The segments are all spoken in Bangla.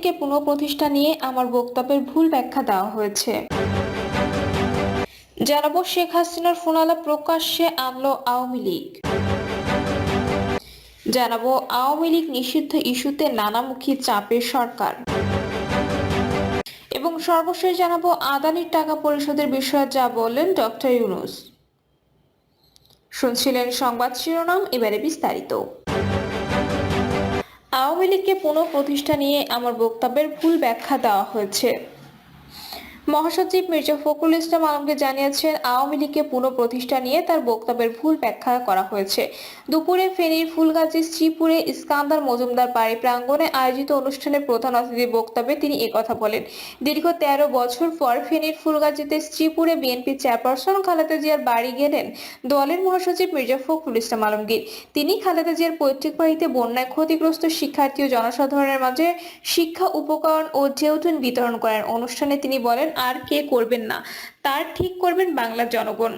লীগকে পুনঃপ্রতিষ্ঠা নিয়ে আমার বক্তব্যের ভুল ব্যাখ্যা দেওয়া হয়েছে। জানাবো শেখ হাসিনার ফোনালাপ প্রকাশ্যে আনলো আওয়ামী লীগ। জানাবো আওয়ামী লীগ নিষিদ্ধ ইস্যুতে নানামুখী চাপের সরকার। এবং সর্বশেষ জানাবো আদানির টাকা পরিশোধের বিষয়ে যা বললেন ডক্টর ইউনূস। শুনছিলেন সংবাদ শিরোনাম, এবারে বিস্তারিত। আওয়ামী লীগকে পুনঃপ্রতিষ্ঠা নিয়ে আমার বক্তব্যের ভুল ব্যাখ্যা দেওয়া হয়েছে। মহাসচিব মির্জা ফখরুল ইসলাম আলমকে জানিয়েছেন আওয়ামী লীগকে পুনঃপ্রতিষ্ঠা নিয়ে তার বক্তব্যের ভুল ব্যাখ্যা করা হয়েছে। দুপুরে ফেনীর ফুলগাজী শ্রীপুরে ইস্কান্দার মজুমদার বাড়ি প্রাঙ্গণে আয়োজিত অনুষ্ঠানে প্রধান অতিথির বক্তব্যে তিনি একথা বলেন। দীর্ঘ 13 বছর পর ফেনীর ফুলগাজীতে শ্রীপুরে বিএনপি চেয়ারপারসন খালেদা জিয়ার বাড়ি গেলেন দলের মহাসচিব মির্জা ফখরুল ইসলাম আলমগীর। তিনি খালেদা জিয়ার পৈতৃক বাড়িতে বন্যায় ক্ষতিগ্রস্ত শিক্ষার্থী ও জনসাধারণের মাঝে শিক্ষা উপকরণ ও ঢেউটুন বিতরণ করেন। অনুষ্ঠানে তিনি বলেন, আর কে করবেন না, তার ঠিক করবেন বাংলার জনগণ।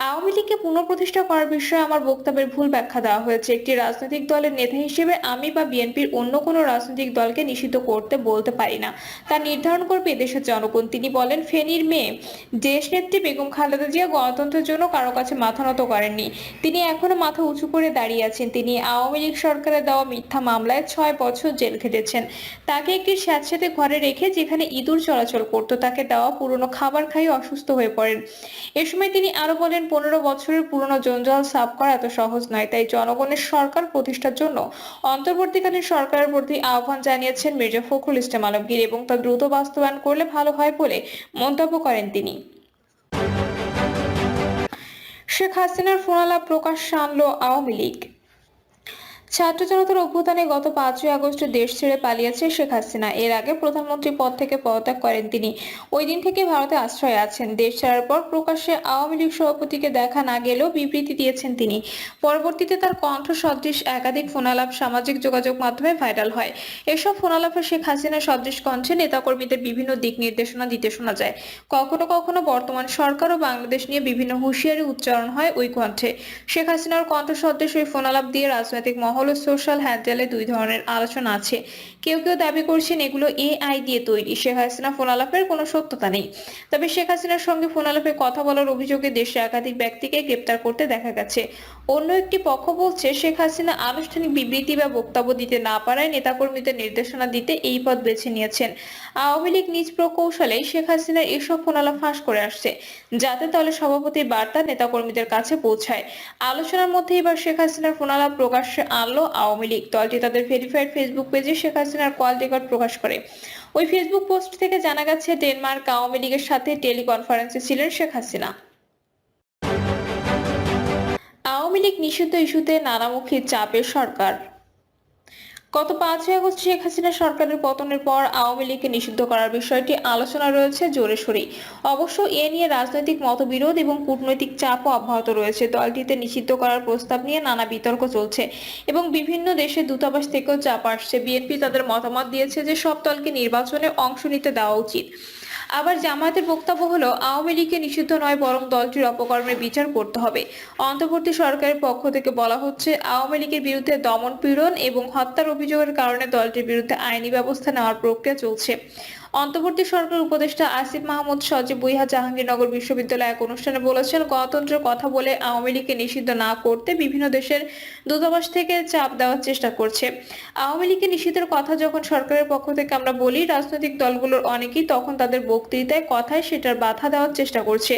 আওয়ামী লীগকে পুনঃপ্রতিষ্ঠা করার বিষয়ে আমার বক্তব্যের ভুল ব্যাখ্যা দেওয়া হয়েছে। একটি রাজনৈতিক দলের নেতা হিসেবে আমি বা বিএনপির অন্য কোনো রাজনৈতিক দলকে নিষিদ্ধ করতে বলতে পারি না, তা নির্ধারণ করবে এদেশের জনগণ। তিনি বলেন, ফেনীর মেয়ে দেশনেত্রী বেগম খালেদা জিয়া গণতন্ত্রের জন্য কারো কাছে মাথা নত করেননি। তিনি এখনো মাথা উঁচু করে দাঁড়িয়ে আছেন। তিনি আওয়ামী লীগ সরকারের দেওয়া মিথ্যা মামলায় 6 বছর জেল খেটেছেন। তাকে একটি স্যাঁতসেঁতে ঘরে রেখে যেখানে ইঁদুর চলাচল করত, তাকে দেওয়া পুরনো খাবার খাইয়ে অসুস্থ হয়ে পড়েন। এ সময় তিনি আরো বলেন, 15 বছরের পুরনো জঞ্জাল সাফ করা এত সহজ নয়। তাই জনগণের সরকার প্রতিষ্ঠার জন্য অন্তর্বর্তীকালীন সরকারের প্রতি আহ্বান জানিয়েছেন মির্জা ফখরুল ইসলাম আলমগীর এবং তা দ্রুত বাস্তবায়ন করলে ভালো হয় বলে মন্তব্য করেন তিনি। শেখ হাসিনার ফোনালাপ প্রকাশ্যে আনলো আওয়ামী লীগ। ছাত্র জনতার অভ্যুত্থানে গত 5ই আগস্ট দেশ ছেড়ে পালিয়েছে শেখ হাসিনা। এর আগে প্রধানমন্ত্রী পদ থেকে পদত্যাগ করেন তিনি। ওই দিন থেকে ভারতে আশ্রয়ে আছেন। দেশ ছাড়ার পর প্রকাশ্যে আওয়ামী লীগ সভাপতিকে দেখা না গেলেও বিবৃতি দিয়েছেন তিনি। পরবর্তীতে তার কণ্ঠ সদৃশ একাধিক ফোনালাপ সামাজিক যোগাযোগ মাধ্যমে ভাইরাল হয়। এসব ফোনালাপে শেখ হাসিনা সদৃশ কণ্ঠে নেতাকর্মীদের বিভিন্ন দিক নির্দেশনা দিতে শোনা যায়। কখনো কখনো বর্তমান সরকার ও বাংলাদেশ নিয়ে বিভিন্ন হুঁশিয়ারি উচ্চারণ হয় ওই কণ্ঠে। শেখ হাসিনার কণ্ঠ সদৃশ ওই ফোনালাপ দিয়ে রাজনৈতিক মহল ও সোশ্যাল হ্যান্ডেলে দুই ধরনের আলোচনা আছে। কেউ কেউ দাবি করছেন এগুলো এআই দিয়ে তৈরি। শেখ হাসিনা ফোনালাপের কোনো সত্যতা নেই। তবে শেখ হাসিনার সঙ্গে ফোনালাপে কথা বলার অভিযোগে দেশে একাধিক ব্যক্তিকে গ্রেপ্তার করতে দেখা গেছে। অন্য একটি পক্ষ বলছে, শেখ হাসিনা আনুষ্ঠানিক বিবৃতি বা বক্তব্য দিতে না পারায় নেতাকর্মীদের নির্দেশনা দিতে এই পথ বেছে নিয়েছেন। আওয়ামী লীগ নিজ প্রকৌশলে শেখ হাসিনার এসব ফোনালাপ ফাঁস করে আসছে, যাতে দলের সভাপতির বার্তা নেতাকর্মীদের কাছে পৌঁছায়। আলোচনার মধ্যে এবার শেখ হাসিনার ফোনালাপ প্রকাশ্যে আনলো আওয়ামী লীগ। দলটি তাদের ভেরিফাইড ফেসবুক পেজে শেখ হাসিনার কল রেকর্ড প্রকাশ করে। ওই ফেসবুক পোস্ট থেকে জানা গেছে, ডেনমার্ক আওয়ামী লীগের সাথে টেলিকনফারেন্সে ছিলেন শেখ হাসিনা। আওয়ামী লীগ নিষিদ্ধ ইস্যুতে নানামুখী চাপের সরকার। গত 5ই আগস্ট শেখ হাসিনা সরকারের পতনের পর আওয়ামী লীগকে নিষিদ্ধ করার বিষয়টি আলোচনা রয়েছে জোরে সোরে। অবশ্য এ নিয়ে রাজনৈতিক মতবিরোধ এবং কূটনৈতিক চাপও অব্যাহত রয়েছে। দলটিতে নিষিদ্ধ করার প্রস্তাব নিয়ে নানা বিতর্ক চলছে এবং বিভিন্ন দেশের দূতাবাস থেকেও চাপ আসছে। বিএনপি তাদের মতামত দিয়েছে যে সব দলকে নির্বাচনে অংশ নিতে দেওয়া উচিত। আবার জামায়াতের বক্তব্য হলো, আওয়ামী লীগকে নিষিদ্ধ নয়, বরং দলটির অপকর্মের বিচার করতে হবে। অন্তর্বর্তী সরকারের পক্ষ থেকে বলা হচ্ছে, আওয়ামী লীগের বিরুদ্ধে দমন পীড়ন এবং হত্যার অভিযোগের কারণে দলটির বিরুদ্ধে আইনি ব্যবস্থা নেওয়ার প্রক্রিয়া চলছে। অন্তর্বর্তী সরকার উপদেষ্টা আসিফ মাহমুদ সজীব ভুঁইয়া জাহাঙ্গীরনগর বিশ্ববিদ্যালয়ে এক অনুষ্ঠানে বলেছেন, গণতন্ত্রের কথা বলে আওয়ামী লীগকে নিষিদ্ধ না করতে বিভিন্ন দেশের দূতাবাস থেকে চাপ দেওয়ার চেষ্টা করছে। আওয়ামী লীগকে নিষিদ্ধের কথা যখন সরকারের পক্ষ থেকে আমরা বলি, রাজনৈতিক দলগুলোর অনেকেই তখন তাদের বক্তৃতায় কথায় সেটার বাধা দেওয়ার চেষ্টা করছে।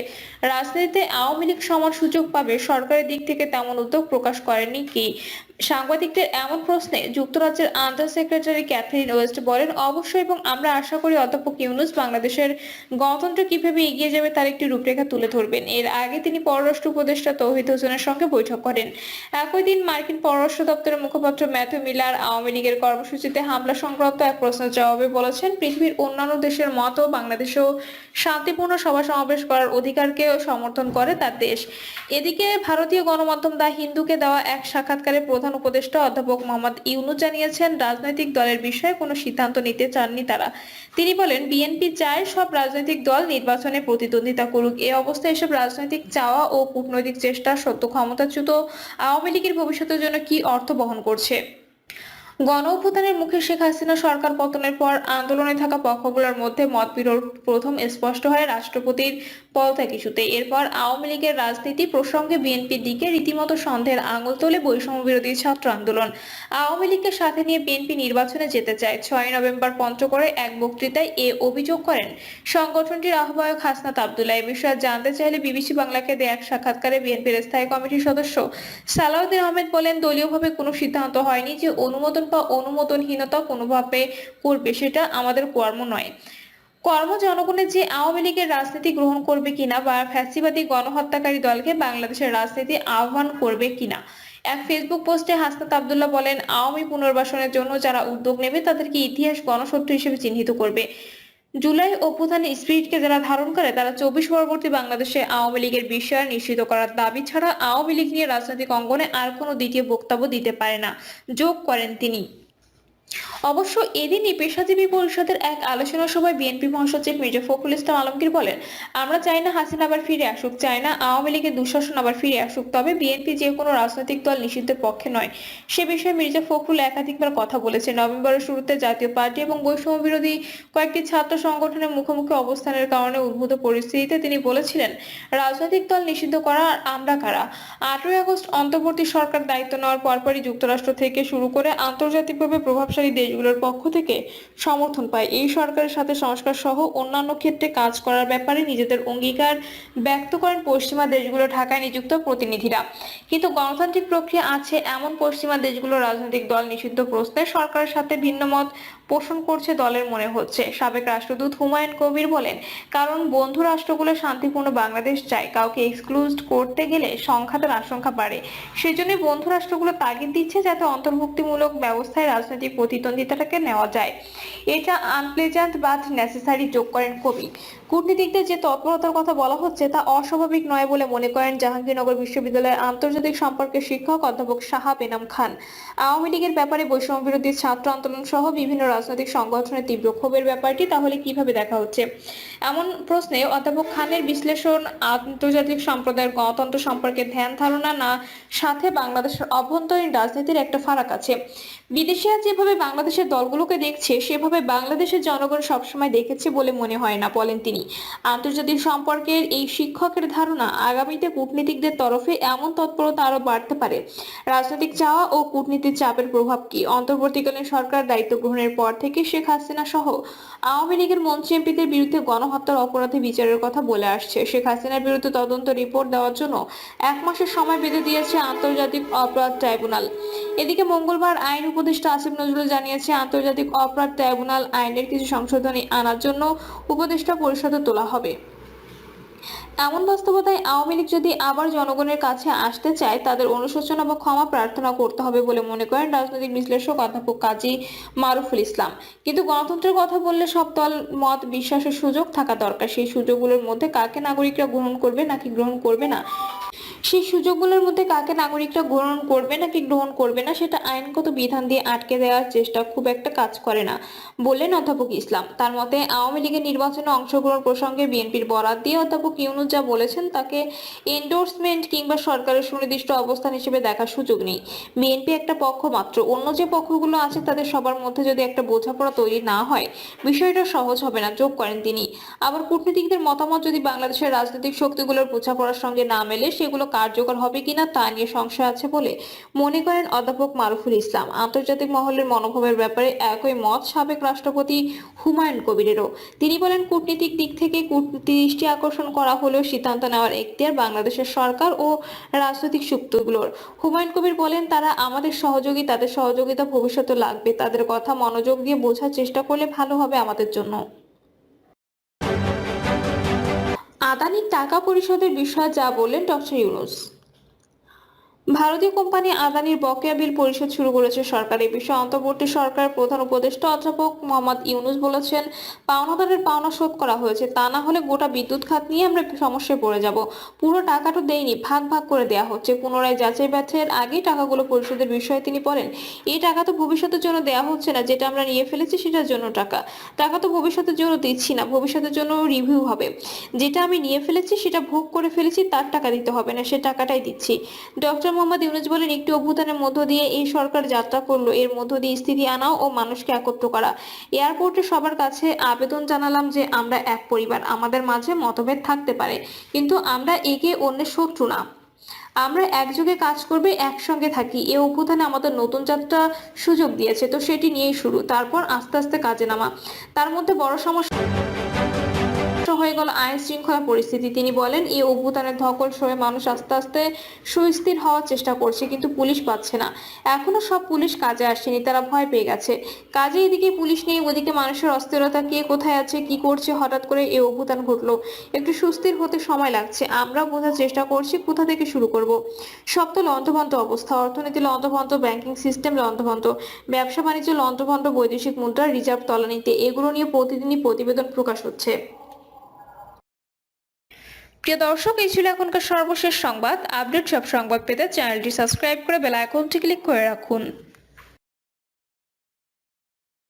রাজনীতিতে আওয়ামী লীগ সমান সুযোগ পাবে, সরকারের দিক থেকে তেমন উদ্যোগ প্রকাশ করেনি কি? সাংবাদিকদের এমন প্রশ্নে যুক্তরাজ্যের আন্ডার সেক্রেটারি ক্যাথরিন ওয়েস্ট বলেন, অবশ্যই, এবং আমরা আশা করি অধ্যাপক ইউনূস বাংলাদেশের গণতন্ত্র কিভাবে এগিয়ে যাবে তার একটি রূপরেখা তুলে ধরবেন। এর আগে তিনি পররাষ্ট্র উপদেষ্টা তৌহিদ হোসেনের সঙ্গে বৈঠক করেন। একই দিন মার্কিন পররাষ্ট্র দপ্তরের মুখপাত্র ম্যাথু মিলার আওয়ামী লীগের কর্মসূচিতে হামলা সংক্রান্ত এক প্রশ্নের জবাবে বলেছেন, পৃথিবীর অন্যান্য দেশের মতো বাংলাদেশেও শান্তিপূর্ণ সভা সমাবেশ করার অধিকারকে সমর্থন করে তার দেশ। এদিকে ভারতীয় গণমাধ্যম দা হিন্দুকে দেওয়া এক সাক্ষাৎকারে প্রধান উপদেষ্টা অধ্যাপক মোহাম্মদ ইউনূস জানিয়েছেন, রাজনৈতিক দলের বিষয়ে কোনো সিদ্ধান্ত নিতে চাননি তারা। তিনি বলেন, বিএনপি চায় সব রাজনৈতিক দল নির্বাচনে প্রতিদ্বন্দ্বিতা করুক। এ অবস্থায় এসব রাজনৈতিক চাওয়া ও কূটনৈতিক চেষ্টা সত্য ক্ষমতাচ্যুত আওয়ামী লীগের ভবিষ্যতের জন্য কি অর্থ বহন করছে? গণ অভ্যুত্থানের মুখে শেখ হাসিনা সরকার পতনের পর আন্দোলনে থাকা পক্ষগুলোর মধ্যে মতবিরোধ প্রথম স্পষ্ট হয় রাষ্ট্রপতির পদত্যাগ ইস্যুতে। এরপর আওয়ামী লীগের রাজনীতি প্রসঙ্গে বিএনপির দিকে রীতিমতো সন্দেহের আঙুল তোলে বৈষম্য বিরোধী ছাত্র আন্দোলন। আওয়ামী লীগকে সাথে নিয়ে বিএনপি নির্বাচনে যেতে চায়। 6 নভেম্বর পঞ্চগড়ে এক বক্তৃতায় এ অভিযোগ করেন সংগঠনটির আহ্বায়ক হাসনাত আব্দুল্লাহ। এ বিষয়ে জানতে চাইলে বিবিসি বাংলাকে দেয়া এক সাক্ষাৎকারে বিএনপির স্থায়ী কমিটির সদস্য সালাউদ্দিন আহমেদ বলেন, দলীয়ভাবে কোনো সিদ্ধান্ত হয়নি যে অনুমোদন বা অনুমোদনহীনতা কোনোভাবে করবে সেটা আমাদের কর্ম নয়। কর্ম জনগণের যে আওয়ামী লীগের রাজনীতি গ্রহণ করবে কিনা বা ফ্যাসিবাদী গণহত্যাকারী দলকে বাংলাদেশের রাজনীতি আহ্বান করবে কিনা। এক ফেসবুক পোস্টে হাসনাত আব্দুল্লাহ বলেন, আওয়ামী পুনর্বাসনের জন্য যারা উদ্যোগ নেবে তাদেরকে ইতিহাস গণশত্রু হিসেবে চিহ্নিত করবে। জুলাই অভ্যুত্থানের স্পিরিটকে যারা ধারণ করে তারা 24 পরবর্তী বাংলাদেশে আওয়ামী লীগের বিশ্বায়ন নিশ্চিত করার দাবি ছাড়া আওয়ামী লীগ নিয়ে রাজনৈতিক অঙ্গনে আর কোনো দ্বিতীয় বক্তব্য দিতে পারে না, যোগ করেন তিনি। অবশ্য এদিনই পেশাজীবী পরিষদের এক আলোচনা সভায় বিএনপি মহাসচিব মির্জা ফখরুল ইসলাম আলমগীর বলেন, আমরা চাই না হাসিনা আবার ফিরে আসুক, চাই না আওয়ামী লীগের দুঃশাসন আবার ফিরে আসুক, তবে বিএনপি যে কোনো রাজনৈতিক দল নিষিদ্ধের পক্ষে নয়। সে বিষয়ে মির্জা ফখরুল একাধিকবার কথা বলেছেন। নভেম্বরের শুরুতে জাতীয় পার্টি এবং বৈষম্য বিরোধী কয়েকটি ছাত্র সংগঠনের মুখোমুখি অবস্থানের কারণে উদ্ভূত পরিস্থিতিতে তিনি বলেছিলেন, রাজনৈতিক দল নিষিদ্ধ করা আর আমরা কারা। 8ই আগস্ট অন্তর্বর্তী সরকার দায়িত্ব নেওয়ার পরপরই যুক্তরাষ্ট্র থেকে শুরু করে আন্তর্জাতিকভাবে প্রভাবশালী দেশগুলোর পক্ষ থেকে সমর্থন পায়। এই সরকারের সাথে সংস্কার সহ অন্যান্য ক্ষেত্রে কাজ করার ব্যাপারে নিজেদের অঙ্গীকার ব্যক্ত করেন পশ্চিমা দেশগুলো ঢাকায় নিযুক্ত প্রতিনিধিরা। কিন্তু গণতান্ত্রিক প্রক্রিয়া আছে এমন পশ্চিমা দেশগুলো রাজনৈতিক দল নিষিদ্ধ প্রশ্নে সরকারের সাথে ভিন্ন মত পোষণ করছে দলের মনে হচ্ছে। সাবেক রাষ্ট্রদূত হুমায়ুন কবির বলেন, কারণ বন্ধু রাষ্ট্রগুলো শান্তিপূর্ণ বাংলাদেশ চায়, কাউকে এক্সক্লুড করতে গেলে সংঘাতের আশঙ্কা বাড়ে। সেজন্য বন্ধু রাষ্ট্রগুলো তাগিদ দিচ্ছে যাতে অন্তর্ভুক্তিমূলক ব্যবস্থায় রাজনৈতিক প্রতিদ্বন্দ্বিতাটাকে নেওয়া যায়। এটা আনপ্লেজেন্ট বাট নেসেসারি, যোগ করেন কবি। কূটনীতিকদের যে তৎপরতার কথা বলা হচ্ছে তা অস্বাভাবিক নয় বলে মনে করেন জাহাঙ্গীরনগর বিশ্ববিদ্যালয়ের আন্তর্জাতিক সম্পর্কের শিক্ষক অধ্যাপক শাহাব এনাম খান। আওয়ামী লীগের ব্যাপারে বৈষম্য বিরোধী ছাত্র আন্দোলন সহ বিভিন্ন রাজনৈতিক সংগঠনের তীব্র ক্ষোভের ব্যাপারটি তাহলে কিভাবে দেখা হচ্ছে, এমন প্রশ্নে অধ্যাপক খানের বিশ্লেষণ, আন্তর্জাতিক সম্প্রদায়ের গণতন্ত্র সম্পর্কে ধ্যান ধারণা না সাথে বাংলাদেশের অভ্যন্তরীণ রাজনীতির একটা ফারাক আছে। বিদেশিরা যেভাবে বাংলাদেশের দলগুলোকে দেখছে সেভাবে বাংলাদেশের জনগণ সবসময় দেখেছে বলে মনে হয় না, বলেন তিনি। আন্তর্জাতিক সম্পর্কের এই শিক্ষকের ধারণা, আগামীতে কূটনীতিকদের তরফে এমন তৎপরতা আরো বাড়তে পারে। রাজনৈতিক চাওয়া ও কূটনীতির চাপের প্রভাব কি? অন্তর্বর্তীকালীন সরকার দায়িত্ব গ্রহণের পর থেকে শেখ হাসিনা সহ আওয়ামী লীগের মন্ত্রী এমপিদের বিরুদ্ধে গণহত্যার অপরাধে বিচারের কথা বলে আসছে। শেখ হাসিনার বিরুদ্ধে তদন্ত রিপোর্ট দেওয়ার জন্য 1 মাসের সময় বেঁধে দিয়েছে আন্তর্জাতিক অপরাধ ট্রাইব্যুনাল। এদিকে মঙ্গলবার আইন উপদেষ্টা আসিফ নজরুল জানিয়েছে, আন্তর্জাতিক অপরাধ ট্রাইব্যুনাল আইনের কিছু সংশোধনী আনার জন্য উপদেষ্টা পরিষদে তোলা হবে। এমন বাস্তবতায় আওয়ামী লীগ যদি আবার জনগণের কাছে আসতে চায় তাদের অনুশোচনা বা ক্ষমা প্রার্থনা করতে হবে বলে মনে করেন রাজনৈতিক বিশ্লেষক অধ্যাপক কাজী মারুফুল ইসলাম। কিন্তু গণতন্ত্রের কথা বললে সব দল মত বিশ্বাসের সুযোগ থাকা দরকার। সেই সুযোগগুলোর মধ্যে কাকে নাগরিকরা গ্রহণ করবে নাকি গ্রহণ করবে না, সেই সুযোগগুলোর মধ্যে কাকে নাগরিকরা গ্রহণ করবে নাকি গ্রহণ করবে না সেটা আইনগত বিধান দিয়ে আটকে দেওয়ার চেষ্টা খুব একটা কাজ করে না, বললেন অধ্যাপক ইসলাম। তার মতে আওয়ামী লীগের নির্বাচনে অংশগ্রহণ প্রসঙ্গে বিএনপির বরাত দিয়ে অধ্যাপক ইউনূস যা বলেছেন তাকে এন্ডোর্সমেন্ট কিংবা সরকারের সুনির্দিষ্ট অবস্থান হিসেবে দেখার সুযোগ নেই। বিএনপি একটা পক্ষ মাত্র, অন্য যে পক্ষগুলো আছে তাদের সবার মধ্যে যদি একটা বোঝাপড়া তৈরি না হয় বিষয়টা সহজ হবে না, যোগ করেন তিনি। আবার কূটনীতিকদের মতামত যদি বাংলাদেশের রাজনৈতিক শক্তিগুলোর বোঝাপড়ার সঙ্গে না মেলে সেগুলো কার্যকর হবে কিনা তা নিয়ে সংশয় আছে বলে মনে করেন অধ্যাপক মারুফুল ইসলাম। আন্তর্জাতিক মহলের মনোভাবের ব্যাপারে একই মত সাবেক রাষ্ট্রপতি হুমায়ুন কবিরেরও। তিনি বলেন, কূটনীতিক দিক থেকে দৃষ্টি আকর্ষণ করা হলেও সিদ্ধান্ত নেওয়ার এখতিয়ার বাংলাদেশের সরকার ও রাজনৈতিক শক্তিগুলোর। হুমায়ুন কবির বলেন, তারা আমাদের সহযোগী, তাদের সহযোগিতা ভবিষ্যতে লাগবে, তাদের কথা মনোযোগ দিয়ে বোঝার চেষ্টা করলে ভালো হবে আমাদের জন্য। আদানির টাকা পরিশোধের বিষয়ে যা বললেন ডক্টর ইউনূস। ভারতীয় কোম্পানি আদানির বকেয়া বিল পরিশোধ শুরু করেছে সরকার। এই বিষয়ে অন্তর্বর্তী সরকারের প্রধান উপদেষ্টা অধ্যাপক মোহাম্মদ ইউনূস বলেছেন, পাওনাদারের পাওনা শোধ করা হয়েছে, তা না হলে গোটা বিদ্যুৎ খাত নিয়ে আমরা সমস্যায় পড়ে যাব। পুরো টাকাটা দেয়নি, ভাগ ভাগ করে দেয়া হচ্ছে। পুনরায় যাচাই বাছাইয়ের আগে টাকাগুলো পরিশোধের বিষয়ে তিনি বলেন, এই টাকা তো ভবিষ্যতের জন্য দেয়া হচ্ছে না, যেটা আমরা নিয়ে ফেলেছি সেটার জন্য টাকা তো ভবিষ্যতের জন্য দিচ্ছি না, ভবিষ্যতের জন্য রিভিউ হবে। যেটা আমি নিয়ে ফেলেছি সেটা ভোগ করে ফেলেছি, তার টাকা দিতে হবে না, সে টাকাটাই দিচ্ছি। ডক্টর মোহাম্মদ ইউনূস বলেন, একটি অভ্যুত্থানের মধ্য দিয়ে এই সরকার যাত্রা করলো, এর মধ্য দিয়ে স্থিতি আনা ও মানুষকে একত্র করা। এয়ারপোর্টে সবার কাছে আবেদন জানালাম যে আমরা এক পরিবার, আমাদের মাঝে মতভেদ থাকতে পারে, কিন্তু আমরা একে অন্যের শত্রু না। আমরা একযোগে কাজ করবে, একসঙ্গে থাকি। এই অভ্যুত্থানে আমাদের নতুন যাত্রা সুযোগ দিয়েছে, তো সেটি নিয়েই শুরু, তারপর আস্তে আস্তে কাজে নামা। তার মধ্যে বড় সমস্যা হয়ে গেল আইন শৃঙ্খলা পরিস্থিতি। তিনি বলেন, এই অভ্যুত্থানের ধকল সয়ে মানুষ আস্তে আস্তে সুস্থির হওয়ার চেষ্টা করছে, কিন্তু পুলিশ পাচ্ছে না। এখনো সব পুলিশ কাজে আসেনি, তারা ভয় পেয়ে গেছে। কাজে এদিকে পুলিশ নেই, ওদিকে মানুষের অস্থিরতা, কে কোথায় আছে, কি করছে, হঠাৎ করে এই অভ্যুত্থান ঘটলো। একটু সুস্থির হতে সময় লাগছে। আমরা বোঝার চেষ্টা করছি কোথা থেকে শুরু করব। সব তো লন্ডভন্ড অবস্থা, অর্থনীতি লন্ডভন্ড, ব্যাংকিং সিস্টেম লন্ডভন্ড, ব্যবসা বাণিজ্য লন্ডভন্ড, বৈদেশিক মুদ্রার রিজার্ভ তলানিতে। এগুলো নিয়ে প্রতিদিনই প্রতিবেদন প্রকাশ হচ্ছে। প্রিয় দর্শক, এই ছিল এখনকার সর্বশেষ সংবাদ। আপডেট সব সংবাদ পেতে চ্যানেলটি সাবস্ক্রাইব করে বেল আইকনটি ক্লিক করে রাখুন।